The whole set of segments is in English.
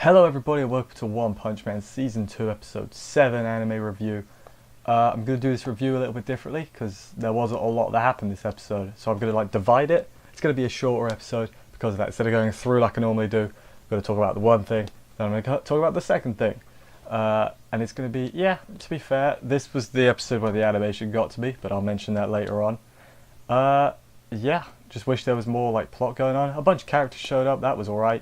Hello everybody and welcome to One Punch Man Season 2 Episode 7 anime review. I'm going to do this review a little bit differently because there wasn't a lot that happened this episode. So I'm going to divide it. It's going to be a shorter episode because of that. Instead of going through like I normally do, I'm going to talk about the one thing, then I'm going to talk about the second thing. And it's going to be, to be fair, this was the episode where the animation got to me, but I'll mention that later on. Just wish there was more plot going on. A bunch of characters showed up, that was alright.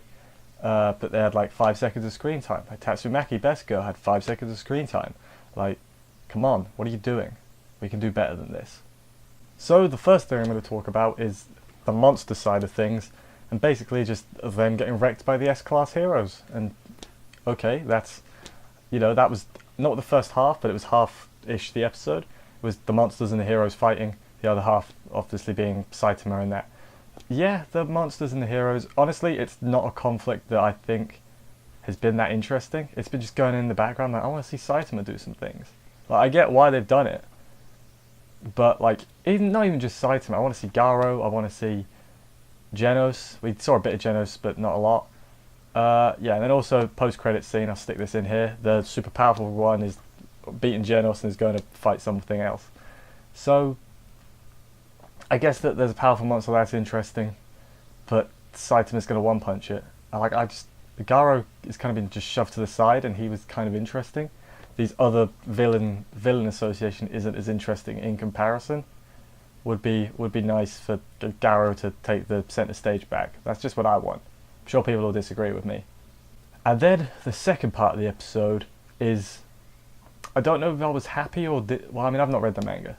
But they had 5 seconds of screen time. Tatsumaki Best Girl had 5 seconds of screen time. Come on, what are you doing? We can do better than this. So the first thing I'm going to talk about is the monster side of things, and basically just them getting wrecked by the S-Class heroes. And okay, that was not the first half, but it was half-ish the episode. It was the monsters and the heroes fighting, the other half obviously being Saitama and that. Yeah, the monsters and the heroes, honestly, it's not a conflict that I think has been that interesting. It's been just going in the background, I want to see Saitama do some things. I get why they've done it, but not even just Saitama. I want to see Garo, I want to see Genos. We saw a bit of Genos, but not a lot. And then also post-credit scene, I'll stick this in here. The super powerful one is beating Genos and is going to fight something else. So I guess that there's a powerful monster that's interesting, but Saitama's going to one-punch it. Garo is kind of been just shoved to the side, and he was kind of interesting. These other villain association isn't as interesting in comparison. Would be nice for Garo to take the center stage back. That's just what I want. I'm sure people will disagree with me. And then the second part of the episode is, I don't know if I was happy or I've not read the manga,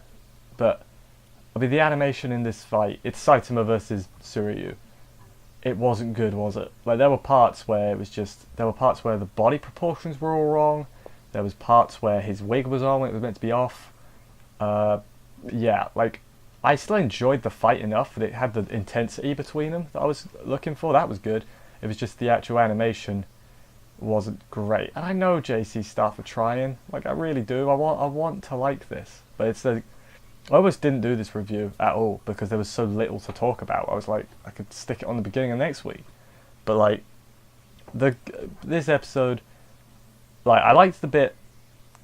but the animation in this fight, it's Saitama versus Tsuryu. It wasn't good, was it? There were parts where the body proportions were all wrong. There was parts where his wig was on when it was meant to be off. I still enjoyed the fight enough that it had the intensity between them that I was looking for. That was good. It was just the actual animation wasn't great. And I know JC staff are trying. I really do. I want to like this. But I almost didn't do this review at all because there was so little to talk about. I was I could stick it on the beginning of next week. But this episode, I liked the bit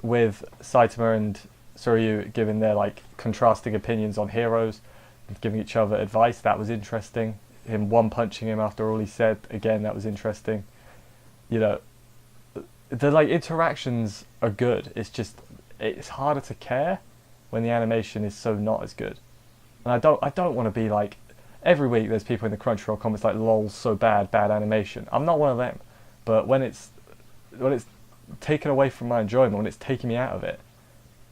with Saitama and Tsuryu giving their contrasting opinions on heroes and giving each other advice. That was interesting. Him one-punching him after all he said, again, that was interesting. The interactions are good. It's harder to care when the animation is so not as good. And I don't want to be every week there's people in the Crunchyroll comments lol, so bad animation. I'm not one of them. But when it's taken away from my enjoyment, when it's taking me out of it,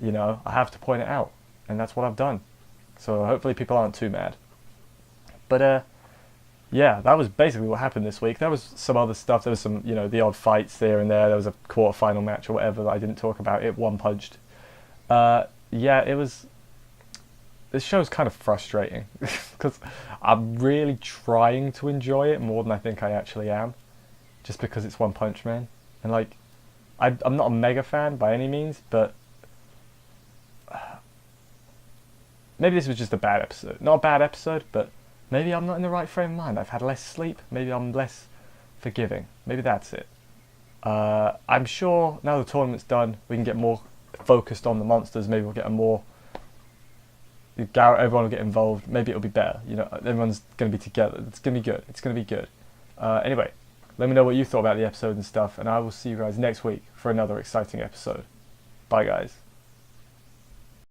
I have to point it out. And that's what I've done. So hopefully people aren't too mad. But that was basically what happened this week. There was some other stuff. There was some, the odd fights there and there. There was a quarterfinal match or whatever that I didn't talk about. It one-punched. It was. This show's kind of frustrating because I'm really trying to enjoy it more than I think I actually am, just because it's One Punch Man, and I'm not a mega fan by any means, but maybe this was just a bad episode. Not a bad episode, but maybe I'm not in the right frame of mind. I've had less sleep. Maybe I'm less forgiving. Maybe that's it. I'm sure now the tournament's done, we can get more focused on the monsters. Maybe we'll get everyone will get involved. Maybe it'll be better. Everyone's going to be together. It's going to be good. Anyway, let me know what you thought about the episode and stuff, and I will see you guys next week for another exciting episode. Bye, guys.